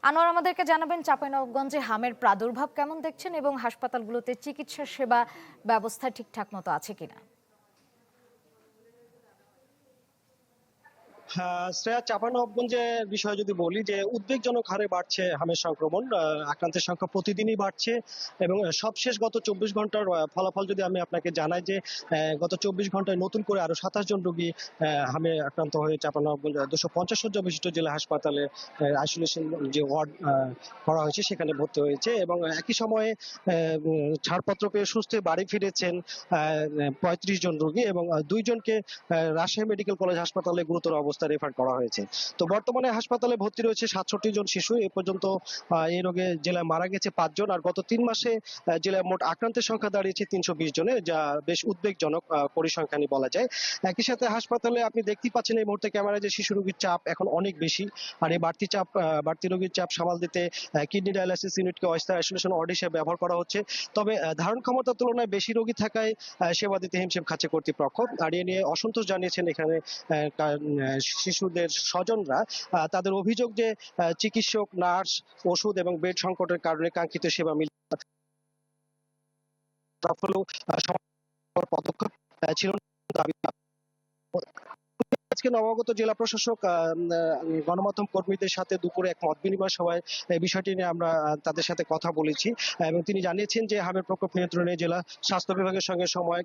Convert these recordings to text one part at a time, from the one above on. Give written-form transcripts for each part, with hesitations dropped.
আনোয়ার আমাদেরকে জানাবেন চাঁপাইনবাবগঞ্জে হামের প্রাদুর্ভাব কেমন দেখছেন এবং হাসপাতালগুলোতে চিকিৎসা সেবা ব্যবস্থা ঠিকঠাক মতো আছে কিনা। হ্যাঁ, শ্রেয়া, চাঁপাইনবাবগঞ্জের বিষয়ে যদি বলি যে উদ্বেগজনক হারে বাড়ছে হামের সংক্রমণ। আক্রান্তের সংখ্যা প্রতিদিনই বাড়ছে এবং সবশেষ গত 24 ঘন্টার ফলাফল যদি আমি আপনাকে জানাই যে গত 24 ঘন্টায় নতুন করে আরো 27 জন রোগী হামে আক্রান্ত হয়ে চাঁপাইনবাবগঞ্জ 250 শয্যা বিশিষ্ট জেলা হাসপাতালে আইসোলেশন যে ওয়ার্ড করা হয়েছে সেখানে ভর্তি হয়েছে এবং একই সময়ে ছাড়পত্র পেয়ে সুস্থ হয়ে বাড়ি ফিরেছেন 35 জন রোগী এবং 2জনকে রাজশাহী মেডিকেল কলেজ হাসপাতালে গুরুতর অবস্থায় রেফার করা হয়েছে। তো বর্তমানে হাসপাতালে ভর্তি রয়েছে 67 জন শিশু। এ পর্যন্ত এই রোগে জেলায় মারা গেছে 5 জন, আর গত 3 মাসে জেলায় মোট আক্রান্তের সংখ্যা দাঁড়িয়েছে 320 জনে, যা বেশ উদ্বেগজনক পরিসংখ্যানই বলা যায়। একই সাথে হাসপাতালে আপনি দেখতেই পাচ্ছেন এই মুহূর্তে ক্যামেরায় যে শিশু রোগীর চাপ এখন অনেক বেশি, আর এই বাড়তি রোগীর চাপ সামাল দিতে কিডনি ডায়ালাইসিস ইউনিটকে অস্থায়ী আইসোলেশন ওয়ার্ড হিসেবে ব্যবহার করা হচ্ছে। তবে ধারণ ক্ষমতার তুলনায় বেশি রোগী থাকায় সেবা দিতে হিমশিম খাচ্ছে কর্তৃপক্ষ, আর এ নিয়ে অসন্তোষ জানিয়েছেন এখানে শিশুদের স্বজনরা। তাদের অভিযোগ যে চিকিৎসক, নার্স, ওষুধ এবং বেড সংকটের কারণে কাঙ্ক্ষিত সেবা মিলতে হলেও পদক্ষেপ ছিল না। আজকে নবাগত জেলা প্রশাসক গণমাধ্যম কর্মীদের সাথে দুপুরে এক মত বিনিময় সভায় এই বিষয়টি নিয়ে আমরা তাদের সাথে কথা বলেছি এবং তিনি জানিয়েছেন যে হামের প্রকোপ নিয়ন্ত্রণে জেলা স্বাস্থ্য বিভাগের সঙ্গে সময়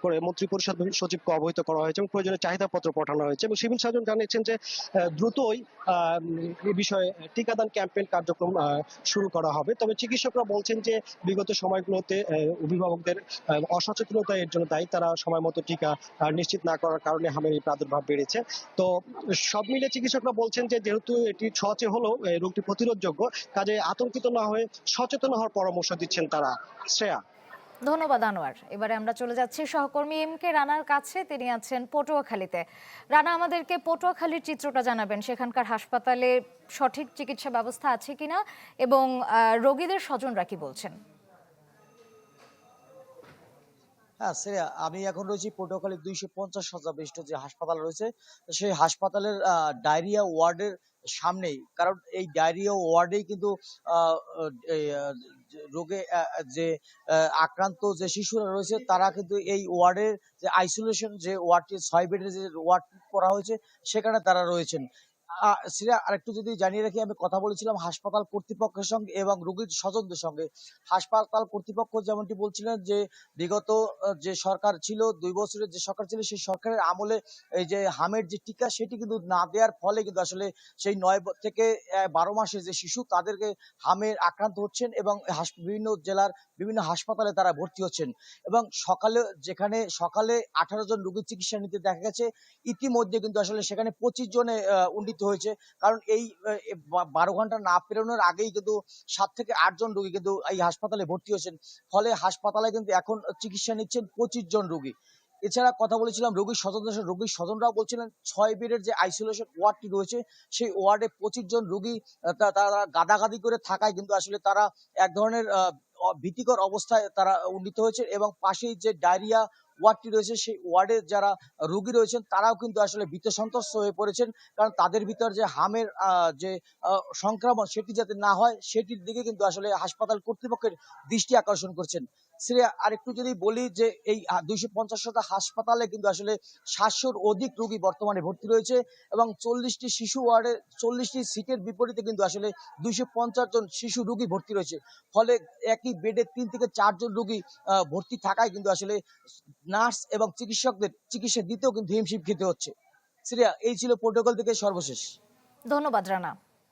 করে মন্ত্রী পরিষদ সচিবকে অবহিত করা হয়েছে এবং প্রয়োজনে চাহিদাপত্র পাঠানো হয়েছে এবং সিভিল সার্জন জানিয়েছেন যে দ্রুতই এই বিষয়ে টিকাদান ক্যাম্পেইন কার্যক্রম শুরু করা হবে। তবে চিকিৎসকরা বলছেন যে বিগত সময়গুলোতে অভিভাবকদের অসচেতনতা এর জন্য দায়ী, তারা সময় মতো টিকা নিশ্চিত না করার কারণে হামের এই প্রাদুর্ভাব বেড়েছে। তো সব মিলে চিকিৎসকরা বলছেন যে যেহেতু এটি ছোঁয়াচে হলেও রোগটি প্রতিরোধযোগ্য, কাজে আতঙ্কিত না হয়ে সচেতন হওয়ার পরামর্শ দিচ্ছেন তারা। শ্রেয়া। ধন্যবাদ আনোয়ার। এবারে আমরা চলে যাচ্ছি সহকর্মী এম কে রানার কাছে, তিনি আছেন পটুয়াখালীতে। রানা, আমাদেরকে পটুয়াখালীর চিত্রটা জানাবেন, সেখানকার হাসপাতালে সঠিক চিকিৎসা ব্যবস্থা আছে কিনা এবং রোগীদের স্বজনরা কি বলছেন। হ্যাঁ শ্রেয়া, আমি এখন রয়েছি পটুয়াখালী 250 শয্যা বিশিষ্ট যে হাসপাতাল রয়েছে, সেই হাসপাতালের ডায়রিয়া ওয়ার্ডের সামনেই। কারণ এই ডায়রিয়া ওয়ার্ডেই কিন্তু আহ, এই, রোগে যে আক্রান্ত যে শিশুরা রয়েছে তারা কিন্তু এই ওয়ার্ডের যে আইসোলেশন যে ওয়ার্ডটি 6 বেডের যে ওয়ার্ড করা হয়েছে সেখানে তারা রয়েছেন। শ্রেয়া, আরেকটু যদি জানিয়ে রাখি, আমি কথা বলেছিলাম হাসপাতাল কর্তৃপক্ষের সঙ্গে এবং রোগীর স্বজনদের সঙ্গে। হাসপাতাল কর্তৃপক্ষ যেমনটি বলছিলেন যে বিগত যে সরকার ছিল, 2 বছরের যে সরকার ছিল, সেই সরকারের আমলে এই যে হামের যে টিকা সেটি কিন্তু না দেওয়ার ফলে কিন্তু আসলে সেই 9 থেকে 12 মাসের যে শিশু তাদেরকে হামের আক্রান্ত হচ্ছেন এবং বিভিন্ন জেলার বিভিন্ন হাসপাতালে তারা ভর্তি হচ্ছেন। এবং যেখানে সকালে 18 জন রোগীর চিকিৎসা নিতে দেখা গেছে, ইতিমধ্যে কিন্তু আসলে সেখানে 25 জনে উন্নীত হয়েছে। কারণ এই 12 ঘন্টা না পেরোনোর আগেই কিন্তু 7 থেকে 8 জন রোগী কিন্তু এই হাসপাতালে ভর্তি হয়েছেন। ফলে হাসপাতালে কিন্তু এখন চিকিৎসা নিচ্ছেন 25 জন রোগী। এছাড়া কথা বলেছিলাম রোগীর স্বজনরাও বলছিলেন 6 বেডের যে আইসোলেশন ওয়ার্ডটি রয়েছে সেই ওয়ার্ডে 25 জন রোগী তারা গাদাগাদি করে থাকায় কিন্তু আসলে তারা এক ধরনের ভীতিকর অবস্থায় তারা উন্নীত হয়েছে এবং পাশেই যে ডায়রিয়া ওয়ার্ডটি রয়েছে সেই ওয়ার্ডের যারা রোগী রয়েছেন তারাও কিন্তু আসলে ভীত সন্ত্রস্ত হয়ে পড়েছেন। কারণ তাদের ভিতর যে হামের যে সংক্রমণ সেটি যাতে না হয় সেটির দিকে কিন্তু আসলে হাসপাতাল কর্তৃপক্ষের দৃষ্টি আকর্ষণ করছেন। শ্রেয়া, আরেকটু যদি বলি যে এই 250টা হাসপাতালে কিন্তু আসলে 700-র অধিক রোগী বর্তমানে ভর্তি রয়েছে এবং 40টি শিশু ওয়ার্ডে 40টি সিটের বিপরীতে কিন্তু আসলে 250 জন শিশু রোগী ভর্তি রয়েছে। ফলে একই বেডে 3 থেকে 4 জন রোগী ভর্তি থাকায় কিন্তু আসলে নার্স এবং চিকিৎসকদের চিকিৎসা দিতেও কিন্তু হিমশিম খেতে হচ্ছে। শ্রেয়া, এই ছিল প্রোটোকল থেকে সর্বশেষ। ধন্যবাদ রানা।